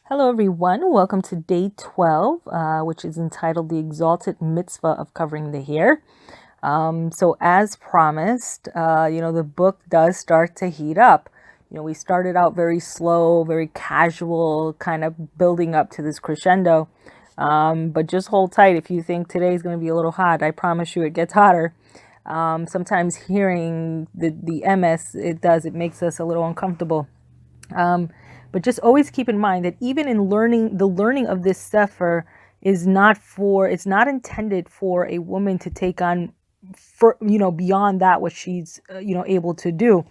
Hello everyone, welcome to day 12, which is entitled the Exalted Mitzvah of Covering the Hair. So as promised, the book does start to heat up. We started out very slow, very casual, kind of building up to this crescendo. But just hold tight. If you think today is going to be a little hot, I promise you it gets hotter. Sometimes hearing the MS, it makes us a little uncomfortable. But just always keep in mind that even in the learning of this sefer it's not intended for a woman to take on beyond that what she's able to do.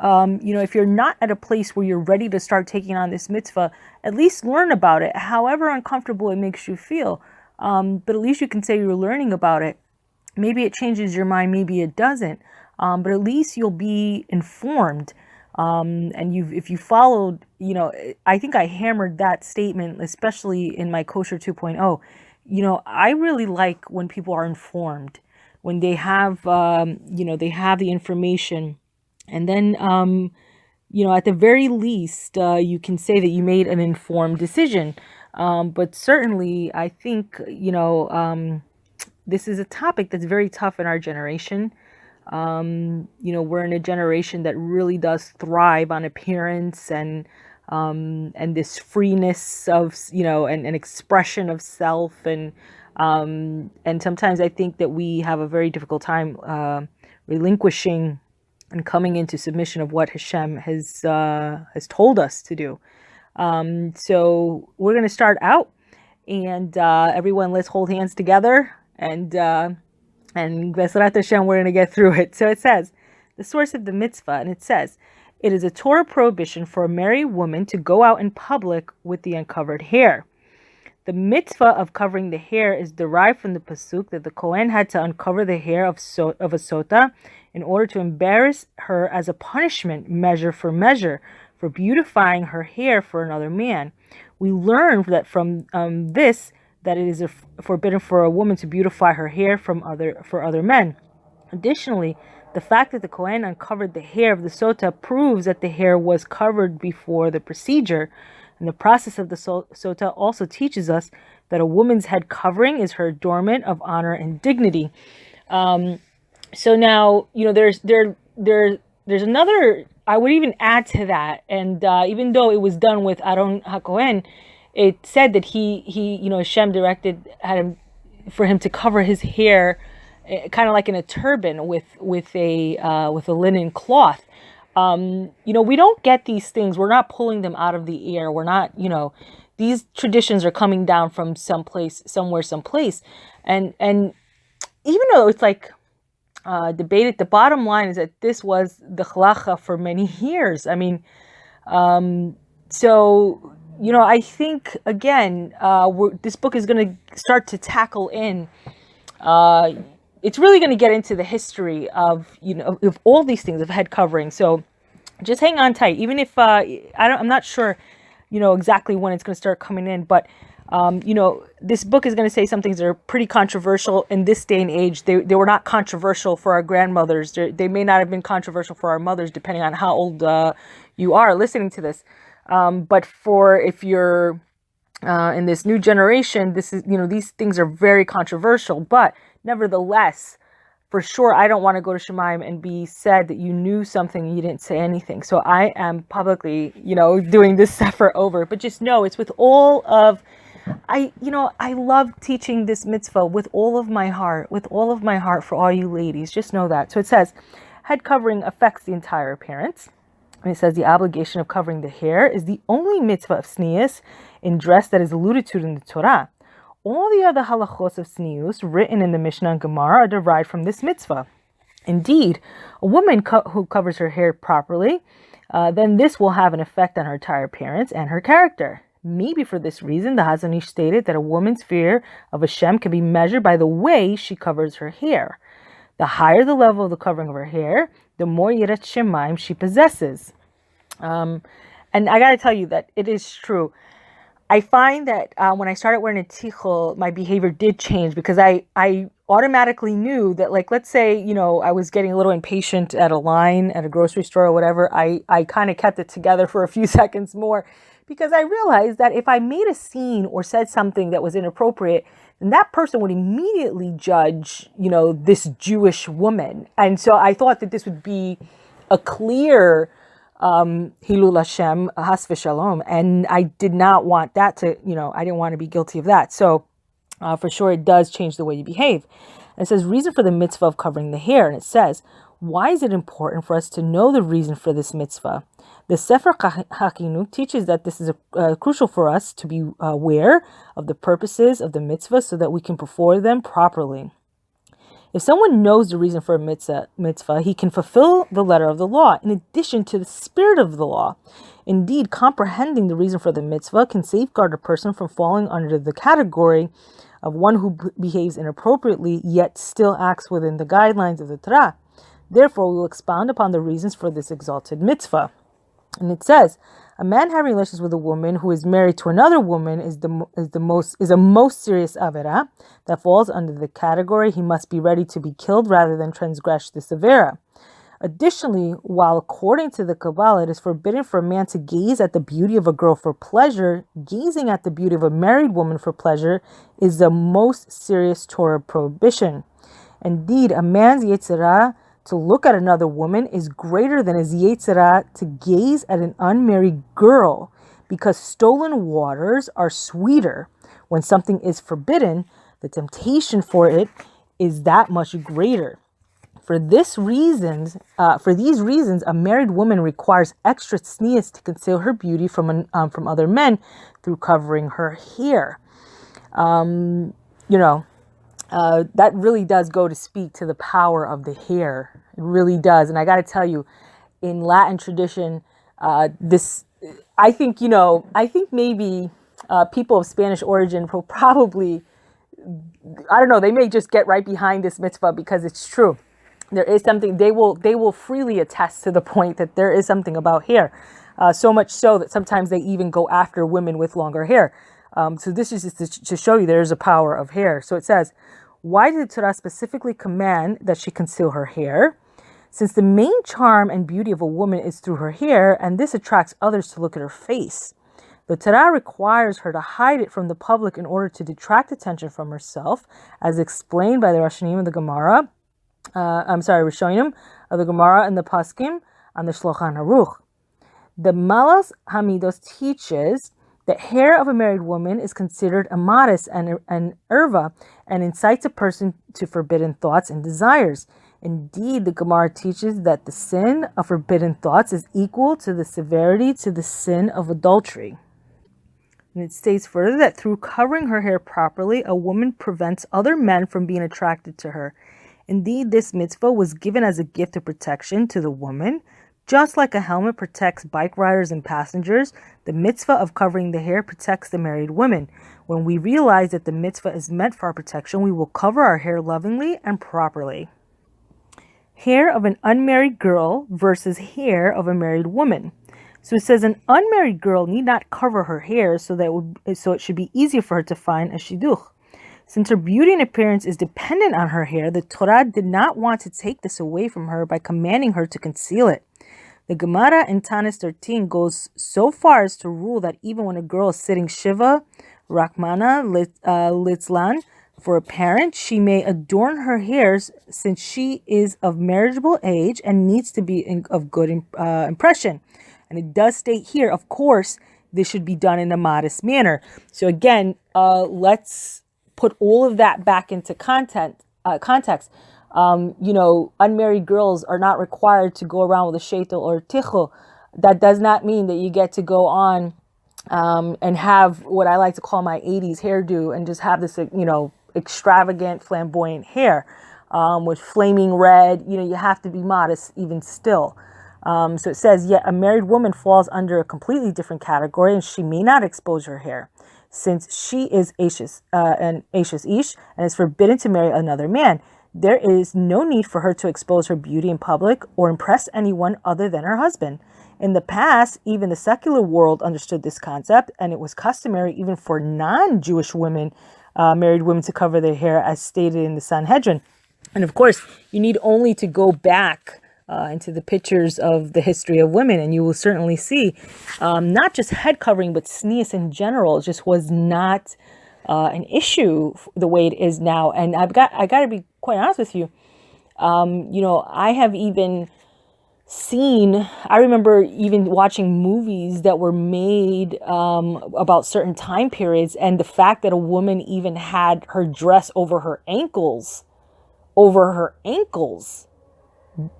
If you're not at a place where you're ready to start taking on this mitzvah, at least learn about it, however uncomfortable it makes you feel. But at least you can say you're learning about it. Maybe it changes your mind, maybe it doesn't. But at least you'll be informed. And if you followed, I think I hammered that statement, especially in my Kosher 2.0. I really like when people are informed, when they have, they have the information, and then, at the very least, you can say that you made an informed decision. But certainly, I think, this is a topic that's very tough in our generation. We're in a generation that really does thrive on appearance and this freeness of, and expression of self. And sometimes I think that we have a very difficult time, relinquishing and coming into submission of what Hashem has told us to do. So we're going to start out, and everyone, let's hold hands together, and Besrat Hashem, we're going to get through it. So it says, the source of the mitzvah, and it says, it is a Torah prohibition for a married woman to go out in public with the uncovered hair. The mitzvah of covering the hair is derived from the pasuk that the Kohen had to uncover the hair of a sota in order to embarrass her as a punishment, measure for measure, for beautifying her hair for another man. We learn that from this that it is forbidden for a woman to beautify her hair for other men. Additionally, the fact that the Kohen uncovered the hair of the sota proves that the hair was covered before the procedure. And the process of the sota also teaches us that a woman's head covering is her adornment of honor and dignity. So now, there's another. I would even add to that, and even though it was done with Aaron HaKohen, it said that he Hashem directed for him to cover his hair, kind of like in a turban with a linen cloth. We don't get these things. We're not pulling them out of the air. We're not, these traditions are coming down from someplace, and even though it's like debated, the bottom line is that this was the halacha for many years. I mean, so. I think, again, this book is going to start to tackle in, it's really going to get into the history of all these things, of head covering. So just hang on tight, even if, I'm not sure, exactly when it's going to start coming in, but, this book is going to say some things that are pretty controversial in this day and age. They were not controversial for our grandmothers. They may not have been controversial for our mothers, depending on how old you are listening to this. But if you're in this new generation, this is, these things are very controversial. But nevertheless, for sure, I don't want to go to Shemaim and be said that you knew something and you didn't say anything. So I am publicly, doing this sefer over. But just know, it's with all of, I love teaching this mitzvah with all of my heart for all you ladies. Just know that. So it says, head covering affects the entire appearance. And it says the obligation of covering the hair is the only mitzvah of tznuis in dress that is alluded to in the Torah. All the other halachos of tznuis written in the Mishnah and Gemara are derived from this mitzvah. Indeed, a woman who covers her hair properly, then this will have an effect on her entire appearance and her character. Maybe for this reason, the Hazon Ish stated that a woman's fear of Hashem can be measured by the way she covers her hair. The higher the level of the covering of her hair, the more Yirat Shemaim she possesses. And I got to tell you that it is true. I find that when I started wearing a tichel, my behavior did change because I automatically knew that, like, let's say, I was getting a little impatient at a line at a grocery store or whatever. I kind of kept it together for a few seconds more because I realized that if I made a scene or said something that was inappropriate, then that person would immediately judge, this Jewish woman. And so I thought that this would be a clear Hilul Hashem, has v'shalom. And I did not want that to, I didn't want to be guilty of that. So for sure, it does change the way you behave. And it says, reason for the mitzvah of covering the hair. And it says, why is it important for us to know the reason for this mitzvah? The Sefer Hakinuk teaches that this is crucial for us to be aware of the purposes of the mitzvah so that we can perform them properly. If someone knows the reason for a mitzvah, he can fulfill the letter of the law in addition to the spirit of the law. Indeed, comprehending the reason for the mitzvah can safeguard a person from falling under the category of one who behaves inappropriately yet still acts within the guidelines of the Torah. Therefore, we will expound upon the reasons for this exalted mitzvah. And it says, a man having relations with a woman who is married to another woman is a most serious avera that falls under the category he must be ready to be killed rather than transgress this avera. Additionally, while according to the Kabbalah it is forbidden for a man to gaze at the beauty of a girl for pleasure, gazing at the beauty of a married woman for pleasure is the most serious Torah prohibition. Indeed, a man's yetzirah to look at another woman is greater than his yetzirah to gaze at an unmarried girl, because stolen waters are sweeter. When something is forbidden, the temptation for it is that much greater. For these reasons, a married woman requires extra tznuis to conceal her beauty from other men through covering her hair. That really does go to speak to the power of the hair. It really does. And I got to tell you, in Latin tradition, I think maybe people of Spanish origin will probably, I don't know, they may just get right behind this mitzvah because it's true. There is something, they will freely attest to the point that there is something about hair. So much so that sometimes they even go after women with longer hair. So this is just to show you there's a power of hair. So it says, why did the Torah specifically command that she conceal her hair? Since the main charm and beauty of a woman is through her hair, and this attracts others to look at her face. The Torah requires her to hide it from the public in order to detract attention from herself, as explained by the Rishonim of the Gemara. Rishonim of the Gemara and the Paskim on the Shulchan Aruch. The Malas Hamidos teaches that hair of a married woman is considered amass and erva and incites a person to forbidden thoughts and desires. Indeed, the Gemara teaches that the sin of forbidden thoughts is equal to the severity to the sin of adultery. And it states further that through covering her hair properly, a woman prevents other men from being attracted to her. Indeed, this mitzvah was given as a gift of protection to the woman. Just like a helmet protects bike riders and passengers, the mitzvah of covering the hair protects the married women. When we realize that the mitzvah is meant for our protection, we will cover our hair lovingly and properly. Hair of an unmarried girl versus hair of a married woman. So it says an unmarried girl need not cover her hair so it should be easier for her to find a shidduch. Since her beauty and appearance is dependent on her hair, the Torah did not want to take this away from her by commanding her to conceal it. The Gemara in Tanis 13 goes so far as to rule that even when a girl is sitting Shiva, Rachmana, Litzlan, for a parent, she may adorn her hairs since she is of marriageable age and needs to be of good impression. And it does state here, of course, this should be done in a modest manner. So again, let's put all of that back into context. Unmarried girls are not required to go around with a sheitel or tichel. That does not mean that you get to go on and have what I like to call my 80s hairdo and just have this, extravagant, flamboyant hair with flaming red. You have to be modest even still. So it says, yet a married woman falls under a completely different category and she may not expose her hair, since she is Ashes and is forbidden to marry another man. There is no need for her to expose her beauty in public or impress anyone other than her husband. In the past, even the secular world understood this concept, and it was customary even for non-Jewish women, married women, to cover their hair, as stated in the Sanhedrin. And of course, you need only to go back into the pictures of the history of women, and you will certainly see not just head covering, but tznuis in general just was not an issue the way it is now. And I got to be quite honest with you. I have even I remember even watching movies that were made about certain time periods, and the fact that a woman even had her dress over her ankles,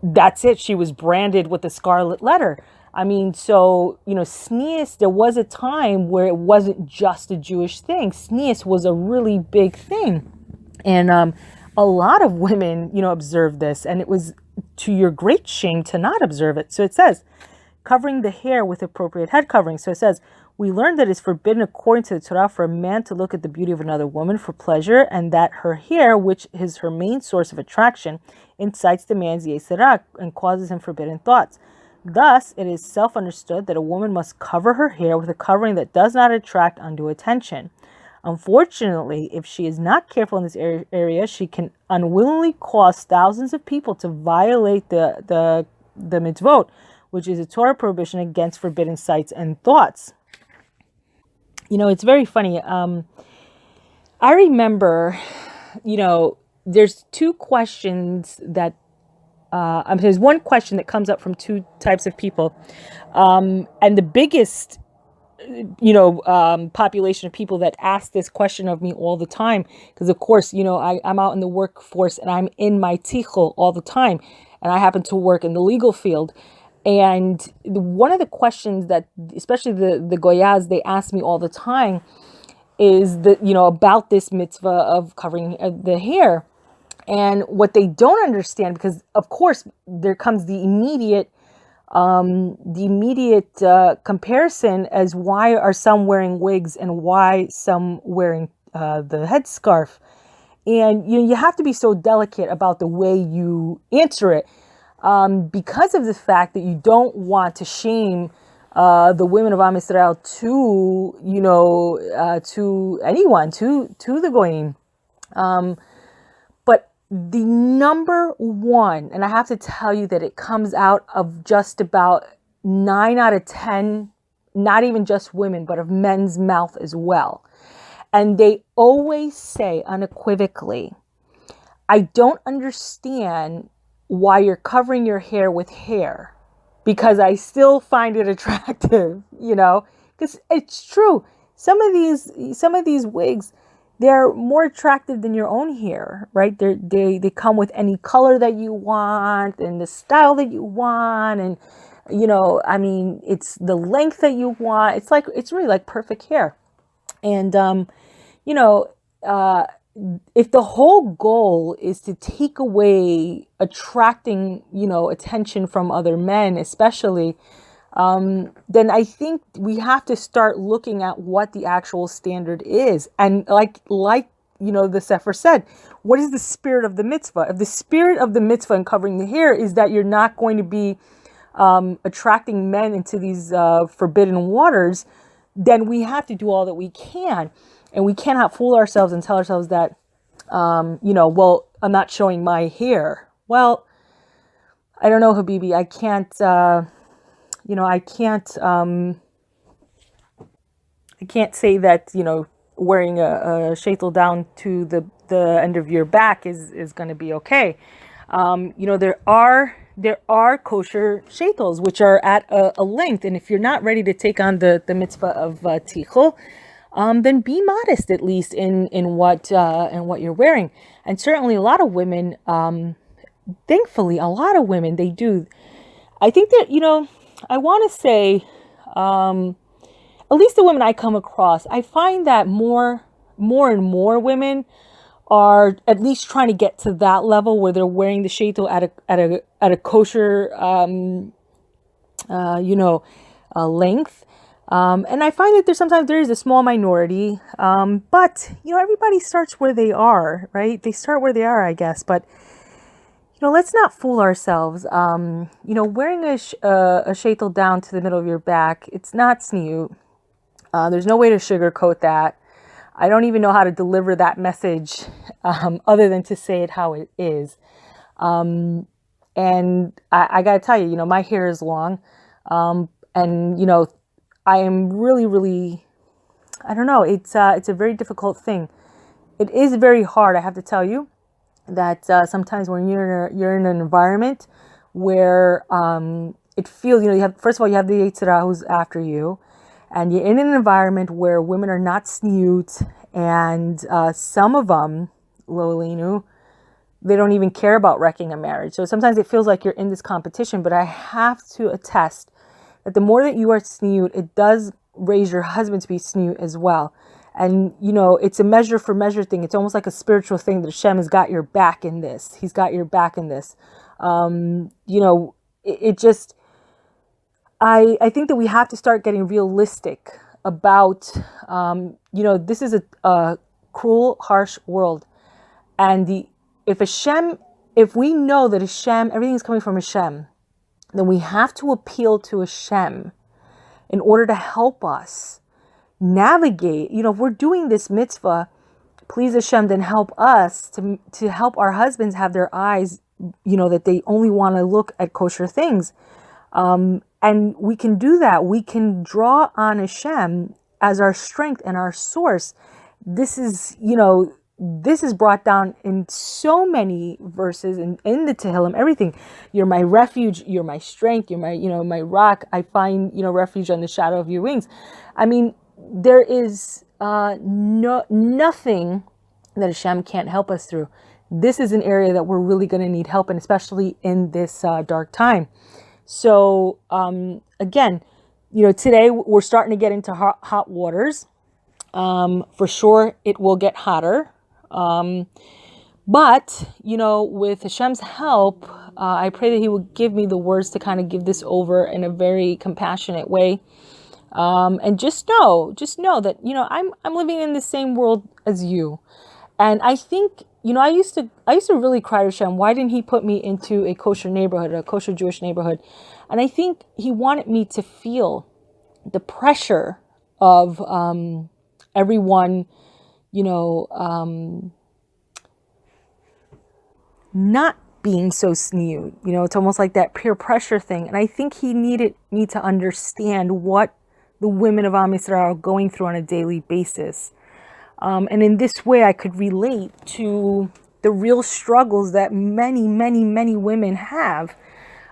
that's it. She was branded with the scarlet letter. I mean, so, tznuis, there was a time where it wasn't just a Jewish thing. Tznuis was a really big thing. And a lot of women, observed this, and it was to your great shame to not observe it. So it says, covering the hair with appropriate head covering. So it says, we learned that it's forbidden according to the Torah for a man to look at the beauty of another woman for pleasure, and that her hair, which is her main source of attraction, incites the man's yeserah and causes him forbidden thoughts. Thus, it is self-understood that a woman must cover her hair with a covering that does not attract undue attention. Unfortunately, if she is not careful in this area, she can unwillingly cause thousands of people to violate the mitzvot, which is a Torah prohibition against forbidden sights and thoughts. It's very funny. I remember, there's two questions that, there's one question that comes up from two types of people. And the biggest population of people that ask this question of me all the time, because of course, I'm out in the workforce and I'm in my tichel all the time, and I happen to work in the legal field. And one of the questions that, especially the goyas, they ask me all the time is about this mitzvah of covering the hair. And what they don't understand, because of course there comes the immediate comparison as why are some wearing wigs and why some wearing the headscarf. And you have to be so delicate about the way you answer it, because of the fact that you don't want to shame the women of Am Yisrael to anyone, to the goyim. But the number one, and I have to tell you that it comes out of just about 9 out of 10, not even just women, but of men's mouth as well. And they always say unequivocally, I don't understand why you're covering your hair with hair, because I still find it attractive, because it's true. Some of these wigs, they're more attractive than your own hair, right? They come with any color that you want and the style that you want. And, it's the length that you want. It's really like perfect hair. And, if the whole goal is to take away attracting, attention from other men, especially, then I think we have to start looking at what the actual standard is. And like the Sefer said, what is the spirit of the mitzvah? If the spirit of the mitzvah in covering the hair is that you're not going to be attracting men into these forbidden waters, then we have to do all that we can. And we cannot fool ourselves and tell ourselves that, I'm not showing my hair. Well, I don't know, Habibi. I can't say that, wearing a shaitel down to the end of your back is going to be okay. There are kosher shaitels, which are at a length. And if you're not ready to take on the mitzvah of tichel, then be modest, at least in what you're wearing. And certainly a lot of women, thankfully, a lot of women, they do. I think that, I want to say, at least the women I come across, I find that more and more women are at least trying to get to that level where they're wearing the shaitel at a kosher, length. And I find that sometimes there is a small minority, but everybody starts where they are, right? They start where they are, I guess. But let's not fool ourselves. Wearing a shaitel down to the middle of your back, it's not tzniut. There's no way to sugarcoat that. I don't even know how to deliver that message, other than to say it how it is. And And I got to tell you, my hair is long. And, I am really, really, I don't know. It's a very difficult thing. It is very hard. I have to tell you that sometimes when you're in an environment where it feels, you have, first of all, you have the Yetzirah who's after you, and you're in an environment where women are not tzniut, and some of them, lo aleinu, they don't even care about wrecking a marriage. So sometimes it feels like you're in this competition, but I have to attest that the more that you are tzniut, it does raise your husband to be tzniut as well. And, it's a measure for measure thing. It's almost like a spiritual thing that Hashem has got your back in this. He's got your back in this. It just, I think that we have to start getting realistic about, this is a cruel, harsh world. And if we know that Hashem, everything is coming from Hashem, then we have to appeal to Hashem in order to help us navigate. If we're doing this mitzvah, please Hashem, then help us to help our husbands have their eyes, that they only want to look at kosher things. And we can do that. We can draw on Hashem as our strength and our source. This is brought down in so many verses and in the Tehillim, everything. You're my refuge, you're my strength, you're my, my rock. I find, refuge on the shadow of your wings. I mean, there is nothing that Hashem can't help us through. This is an area that we're really going to need help in, especially in this dark time. So, again, today we're starting to get into hot waters. For sure, it will get hotter. But, with Hashem's help, I pray that He will give me the words to kind of give this over in a very compassionate way. And just know that, I'm living in the same world as you. And I think, I used to really cry to Hashem, why didn't He put me into a kosher neighborhood, a kosher Jewish neighborhood? And I think He wanted me to feel the pressure of everyone, not being so tzniut. It's almost like that peer pressure thing. And I think He needed me to understand what the women of Am Yisrael are going through on a daily basis. And in this way, I could relate to the real struggles that many, many, many women have.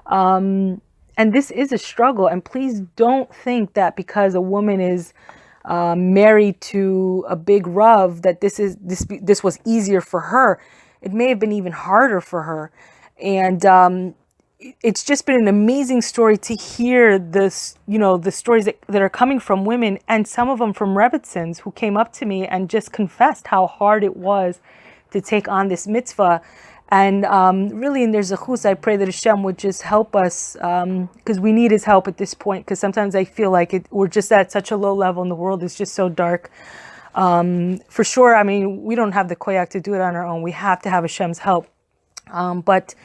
And this is a struggle. And please don't think that because a woman is married to a big Rav, that this was easier for her. It may have been even harder for her. And it's just been an amazing story to hear this, the stories that are coming from women, and some of them from Rebbitzins who came up to me and just confessed how hard it was to take on this mitzvah. And really in their zechus, I pray that Hashem would just help us, because we need His help at this point, because sometimes I feel like we're just at such a low level and the world is just so dark. For sure, I mean, we don't have the koyak to do it on our own. We have to have Hashem's help. But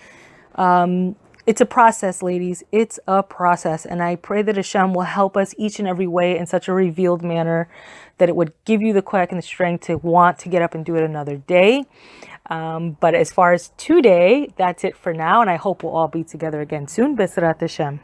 it's a process, ladies. It's a process. And I pray that Hashem will help us each and every way in such a revealed manner that it would give you the koyak and the strength to want to get up and do it another day. But as far as today, that's it for now. And I hope we'll all be together again soon. B'ezrat Hashem.